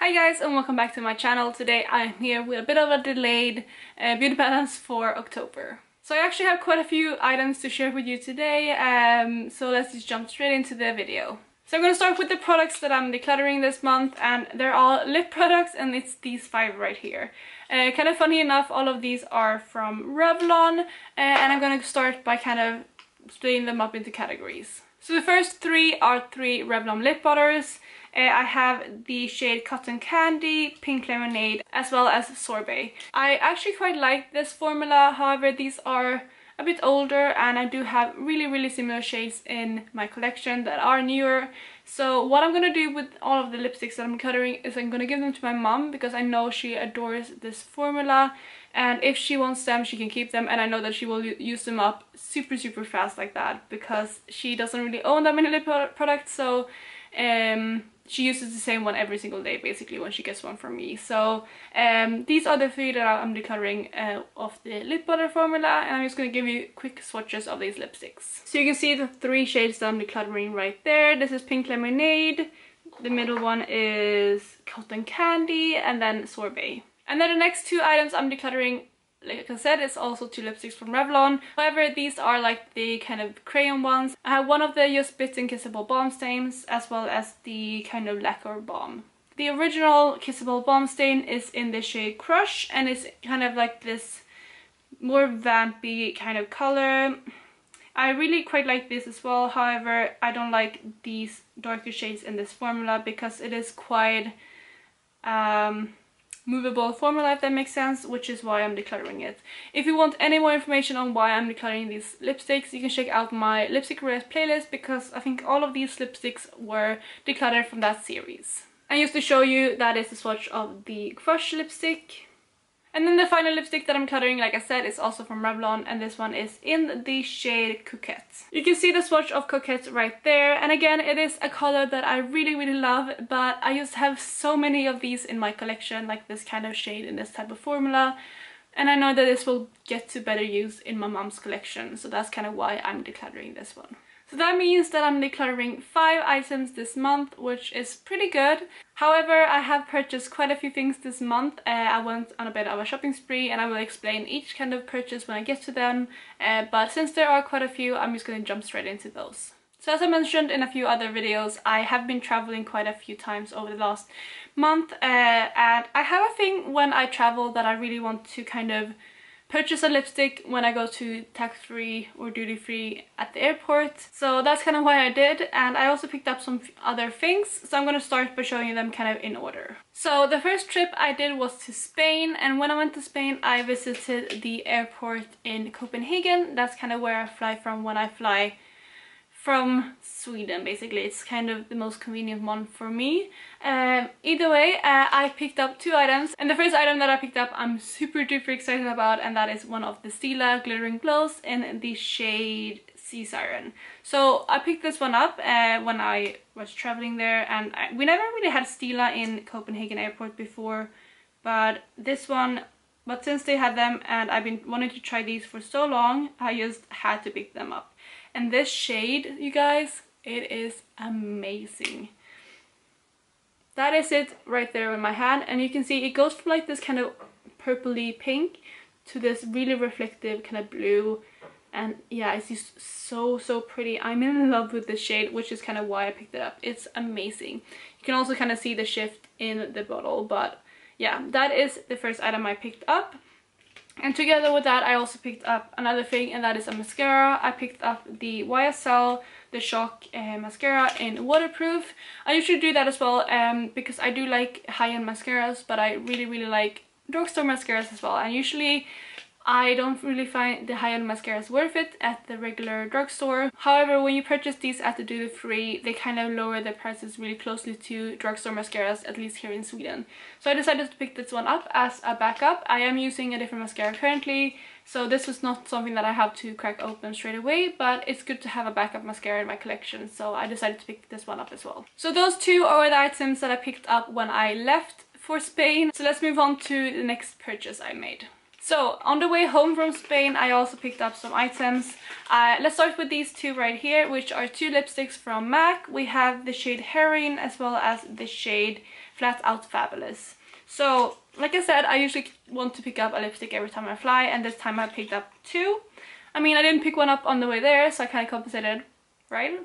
Hi guys, and welcome back to my channel. Today I'm here with a bit of a delayed beauty balance for October. So I actually have quite a few items to share with you today, so let's just jump straight into the video. So I'm going to start with the products that I'm decluttering this month, and they're all lip products, and it's these 5 right here. Kind of funny enough, all of these are from Revlon, and I'm going to start by kind of splitting them up into categories. So the first 3 are 3 Revlon lip butters. I have the shade Cotton Candy, Pink Lemonade, as well as Sorbet. I actually quite like this formula, however these are a bit older and I do have really similar shades in my collection that are newer. So what I'm gonna do with all of the lipsticks that I'm decluttering is I'm gonna give them to my mom because I know she adores this formula, and if she wants them she can keep them, and I know that she will use them up super fast like that because she doesn't really own that many lip products, so she uses the same one every single day basically when she gets one from me. So these are the 3 that I'm decluttering of the lip butter formula, and I'm just going to give you quick swatches of these lipsticks. So you can see the 3 shades that I'm decluttering right there. This is Pink Lemonade, the middle one is Cotton Candy, and then Sorbet. And then the next 2 items I'm decluttering, like I said, it's also 2 lipsticks from Revlon. However, these are like the kind of crayon ones. I have one of the Just Bits and Kissable Balm stains, as well as the kind of Laquer Balm. The original Kissable Balm stain is in the shade Crush, and it's kind of like this more vampy kind of color. I really quite like this as well, however I don't like these darker shades in this formula because it is quite movable formula, if that makes sense, which is why I'm decluttering it. If you want any more information on why I'm decluttering these lipsticks, you can check out my lipstick rest playlist because I think all of these lipsticks were decluttered from that series. And just to show you, that is the swatch of the Crush lipstick. And then the final lipstick that I'm decluttering, like I said, is also from Revlon, and this one is in the shade Couqette. You can see the swatch of Couqette right there, and again it is a color that I really love, but I just have so many of these in my collection, like this kind of shade in this type of formula, and I know that this will get to better use in my mom's collection, so that's kind of why I'm decluttering this one. So that means that I'm decluttering 5 items this month, which is pretty good. However, I have purchased quite a few things this month. I went on a bit of a shopping spree, and I will explain each kind of purchase when I get to them. But since there are quite a few, I'm just going to jump straight into those. So as I mentioned in a few other videos, I have been traveling quite a few times over the last month. And I have a thing when I travel that I really want to kind of purchase a lipstick when I go to tax-free or duty-free at the airport. So that's kind of why I did, and I also picked up some other things, so I'm going to start by showing you them kind of in order. So the first trip I did was to Spain, and when I went to Spain I visited the airport in Copenhagen. That's kind of where I fly from when I fly from Sweden, basically. It's kind of the most convenient one for me. Either way, I picked up 2 items, and the first item that I picked up I'm super excited about, and that is one of the Stila glittering glows in the shade Siren. So I picked this one up when I was traveling there, and we never really had Stila in Copenhagen airport before, but since they had them and I've been wanting to try these for so long, I just had to pick them up. And this shade, you guys, it is amazing. That is it right there in my hand, and you can see it goes from like this kind of purpley pink to this really reflective kind of blue, and yeah, it's just so pretty. I'm in love with this shade, which is kind of why I picked it up. It's amazing. You can also kind of see the shift in the bottle, but yeah, that is the first item I picked up. And together with that I also picked up another thing, and that is a mascara. I picked up the YSL, the Choc mascara in waterproof. I usually do that as well because I do like high-end mascaras, but I really like drugstore mascaras as well. And usually I don't really find the high-end mascaras worth it at the regular drugstore. However, when you purchase these at the duty-free, they kind of lower the prices really closely to drugstore mascaras, at least here in Sweden. So I decided to pick this one up as a backup. I am using a different mascara currently, so this was not something that I have to crack open straight away, but it's good to have a backup mascara in my collection, so I decided to pick this one up as well. So those 2 are the items that I picked up when I left for Spain. So let's move on to the next purchase I made. So on the way home from Spain I also picked up some items. Let's start with these 2 right here, which are 2 lipsticks from MAC. We have the shade Heroine as well as the shade Flat Out Fabolous. So, like I said, I usually want to pick up a lipstick every time I fly, and this time I picked up 2. I mean, I didn't pick one up on the way there, so I kind of compensated, right?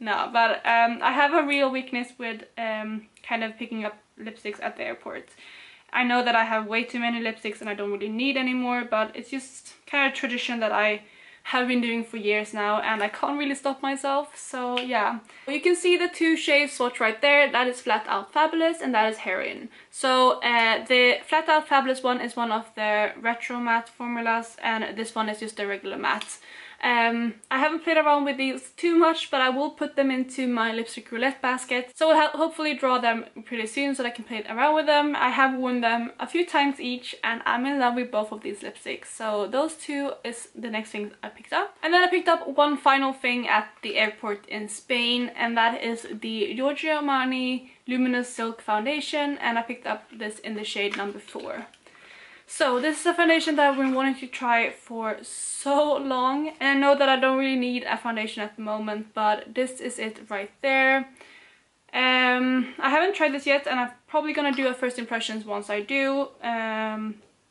No, but I have a real weakness with kind of picking up lipsticks at the airport. I know that I have way too many lipsticks and I don't really need anymore, but it's just kind of a tradition that I have been doing for years now, and I can't really stop myself. So yeah, you can see the 2 shades swatch right there. That is Flat Out Fabolous and that is Heroine. So the Flat Out Fabolous one is one of their retro matte formulas, and this one is just a regular matte. I haven't played around with these too much, but I will put them into my lipstick roulette basket, so I'll hopefully draw them pretty soon so that I can play around with them. I have worn them a few times each, and I'm in love with both of these lipsticks, so those 2 is the next thing I picked up. And then I picked up one final thing at the airport in Spain, and that is the Giorgio Armani Luminous Silk Foundation, and I picked up this in the shade number 4. So this is a foundation that I've been wanting to try for so long, and I know that I don't really need a foundation at the moment, but this is it right there. I haven't tried this yet, and I'm probably gonna do a first impressions once I do,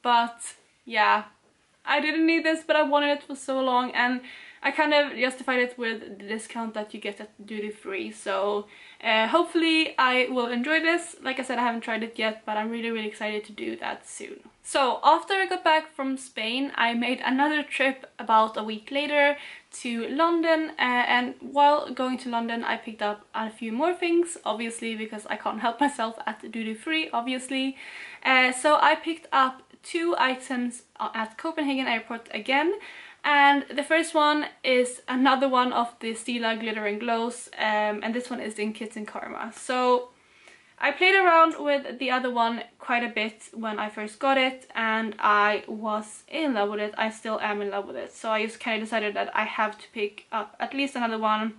but yeah, I didn't need this, but I wanted it for so long, and I kind of justified it with the discount that you get at duty free. So hopefully I will enjoy this. Like I said, I haven't tried it yet, but I'm really excited to do that soon. So after I got back from Spain, I made another trip about a week later to London, and while going to London I picked up a few more things, obviously, because I can't help myself at duty free, obviously. So I picked up 2 items at Copenhagen airport again. And the first one is another one of the Stila Glitter and Glows, and this one is in Kitten Karma. So I played around with the other one quite a bit when I first got it, and I was in love with it. I still am in love with it. So I just kind of decided that I have to pick up at least another one,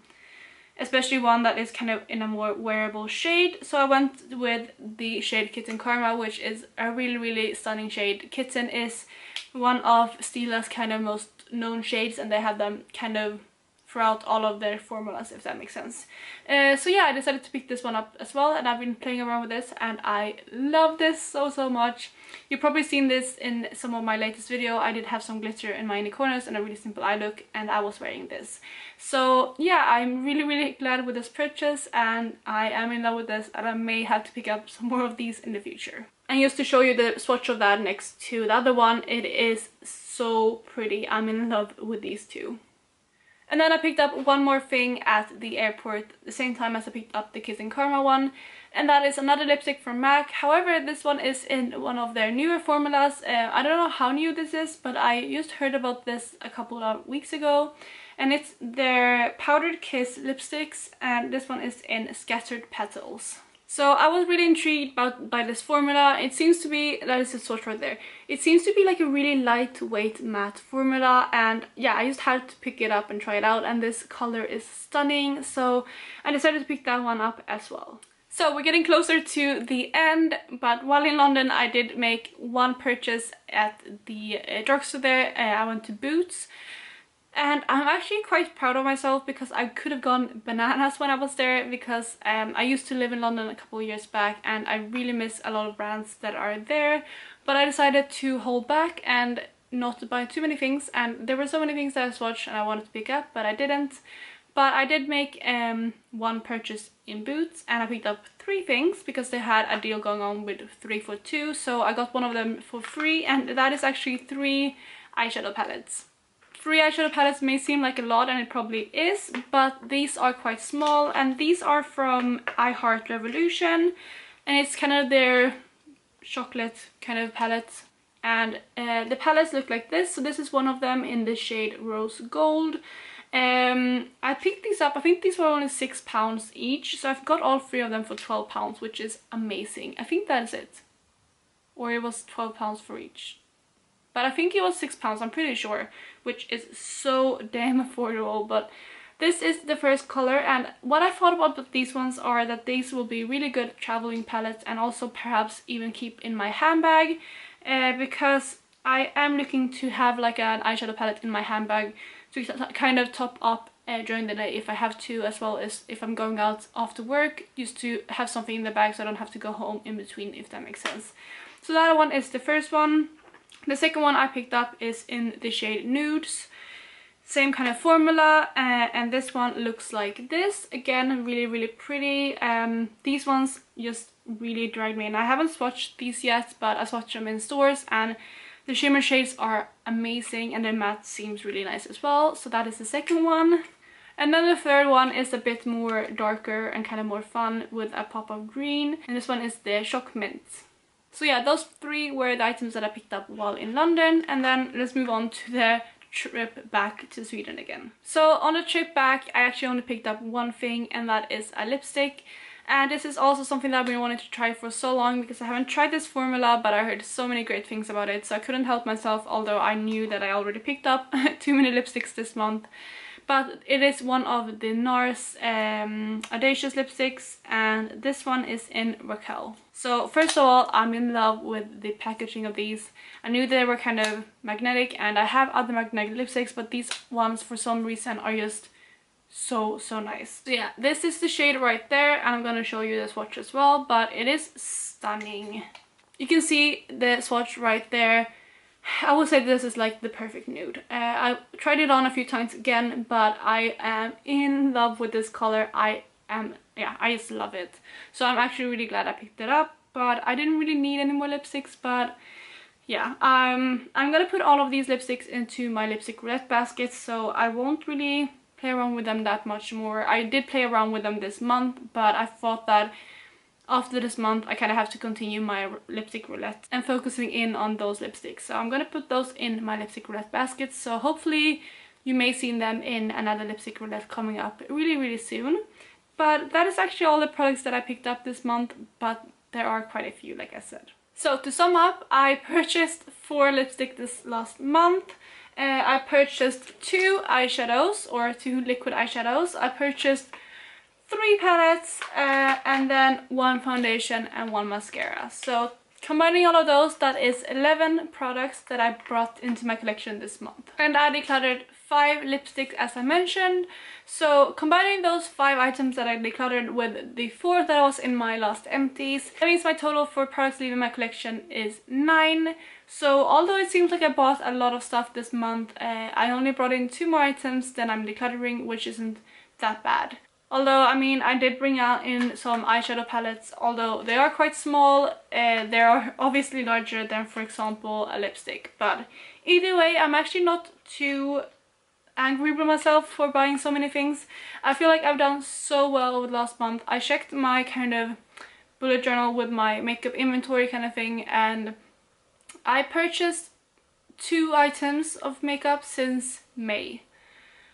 especially one that is kind of in a more wearable shade. So I went with the shade Kitten Karma, which is a really stunning shade. Kitten is one of Stila's kind of most known shades, and they have them kind of throughout all of their formulas, if that makes sense. So yeah, I decided to pick this one up as well, and I've been playing around with this, and I love this so much. You've probably seen this in some of my latest video. I did have some glitter in my inner corners and a really simple eye look, and I was wearing this. So yeah, I'm really glad with this purchase, and I am in love with this, and I may have to pick up some more of these in the future. And just to show you the swatch of that next to the other one, it is so pretty. I'm in love with these 2. And then I picked up one more thing at the airport the same time as I picked up the Kitten Karma one, and that is another lipstick from MAC. However, this one is in one of their newer formulas. I don't know how new this is, but I just heard about this a couple of weeks ago, and it's their Powdered Kiss lipsticks, and this one is in Scattered Petals. So I was really intrigued by this formula. It seems to be, that is the swatch right there, it seems to be like a really lightweight matte formula, and yeah, I just had to pick it up and try it out, and this color is stunning, so I decided to pick that one up as well. So we're getting closer to the end, but while in London I did make one purchase at the drugstore there. I went to Boots. And I'm actually quite proud of myself because I could have gone bananas when I was there, because I used to live in London a couple of years back and I really miss a lot of brands that are there. But I decided to hold back and not buy too many things, and there were so many things that I swatched and I wanted to pick up, but I didn't. But I did make one purchase in Boots, and I picked up 3 things because they had a deal going on with 3 for 2. So I got one of them for free, and that is actually 3 eyeshadow palettes. 3 eyeshadow palettes may seem like a lot, and it probably is, but these are quite small, and these are from I Heart Revolution, and it's kind of their chocolate kind of palette. And the palettes look like this. So this is one of them in the shade Rose Gold. I picked these up, I think these were only £6 each, so I've got all 3 of them for £12, which is amazing. I think that is it, or it was £12 for each. But I think it was £6, I'm pretty sure, which is so damn affordable. But this is the first color, and what I thought about these ones are that these will be really good traveling palettes, and also perhaps even keep in my handbag, because I am looking to have like an eyeshadow palette in my handbag to kind of top up during the day if I have to, as well as if I'm going out after work, just to have something in the bag so I don't have to go home in between, if that makes sense. So that one is the first one. The second one I picked up is in the shade Nudes. Same kind of formula, and this one looks like this. Again, really pretty. These ones just really dragged me in. I haven't swatched these yet, but I swatched them in stores, and the shimmer shades are amazing, and the matte seems really nice as well. So that is the second one. And then the third one is a bit more darker and kind of more fun with a pop of green, and this one is the Choc Mint. So yeah, those three were the items that I picked up while in London, and then let's move on to the trip back to Sweden again. So on the trip back, I actually only picked up one thing, and that is a lipstick. And this is also something that I've been wanting to try for so long, because I haven't tried this formula, but I heard so many great things about it, so I couldn't help myself, although I knew that I already picked up too many lipsticks this month. But it is one of the NARS Audacious lipsticks, and this one is in Rouqelle. So first of all, I'm in love with the packaging of these. I knew they were kind of magnetic, and I have other magnetic lipsticks, but these ones for some reason are just so nice. So yeah, this is the shade right there, and I'm gonna show you the swatch as well, but it is stunning. You can see the swatch right there. I would say this is like the perfect nude. I tried it on a few times again, but I am in love with this color. I just love it. So I'm actually really glad I picked it up, but I didn't really need any more lipsticks. But yeah, I'm gonna put all of these lipsticks into my lipstick roulette basket, so I won't really play around with them that much more. I did play around with them this month, but I thought that after this month I kind of have to continue my lipstick roulette and focusing in on those lipsticks. So I'm gonna put those in my lipstick roulette basket, so hopefully you may see them in another lipstick roulette coming up really soon. But that is actually all the products that I picked up this month, but there are quite a few, like I said. So to sum up, I purchased 4 lipsticks this last month. I purchased 2 eyeshadows, or 2 liquid eyeshadows. I purchased 3 palettes, and then 1 foundation and 1 mascara. So combining all of those, that is 11 products that I brought into my collection this month. And I decluttered 5 lipsticks, as I mentioned. So combining those 5 items that I decluttered with the 4 that was in my last empties, that means my total for products leaving my collection is 9. So although it seems like I bought a lot of stuff this month, I only brought in 2 more items than I'm decluttering, which isn't that bad. Although, I mean, I did bring out in some eyeshadow palettes, although they are quite small. They are obviously larger than, for example, a lipstick. But either way, I'm actually not too angry with myself for buying so many things. I feel like I've done so well over the last month. I checked my kind of bullet journal with my makeup inventory kind of thing, and I purchased 2 items of makeup since May.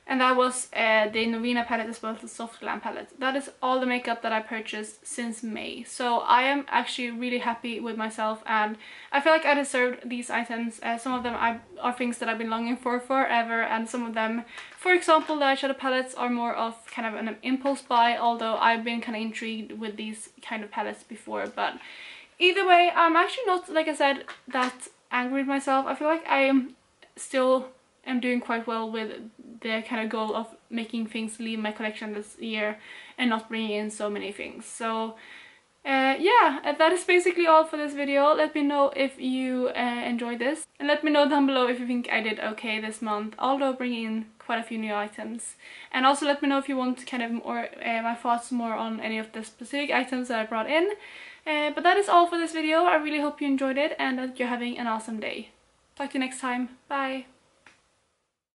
And that was the Novena palette as well as the Soft Glam palette. That is all the makeup that I purchased since May. So I am actually really happy with myself, and I feel like I deserved these items. Some of them are things that I've been longing for forever, and some of them, for example, the eyeshadow palettes are more of kind of an impulse buy, although I've been kind of intrigued with these kind of palettes before. But either way, I'm actually not, like I said, that angry with myself. I feel like I am still doing quite well with the kind of goal of making things leave my collection this year and not bringing in so many things. So yeah, that is basically all for this video. Let me know if you enjoyed this, and let me know down below if you think I did okay this month, although bringing in quite a few new items. And also let me know if you want kind of more my thoughts more on any of the specific items that I brought in. But that is all for this video. I really hope you enjoyed it and that you're having an awesome day. Talk to you next time. Bye!